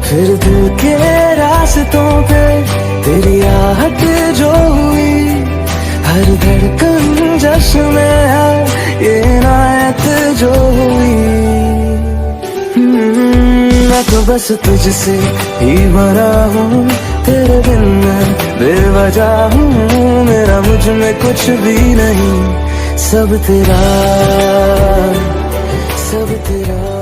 फिर दिल के रास्तों पे तेरी आहट जो हुई, हर धड़कन जश्न में है ये इनायत जो हुई। मैं तो बस तुझसे ही भरा हूँ, तेरे बिन मैं बेवजह हूँ। मेरा मुझ में कुछ भी नहीं, सब तेरा, सब तेरा।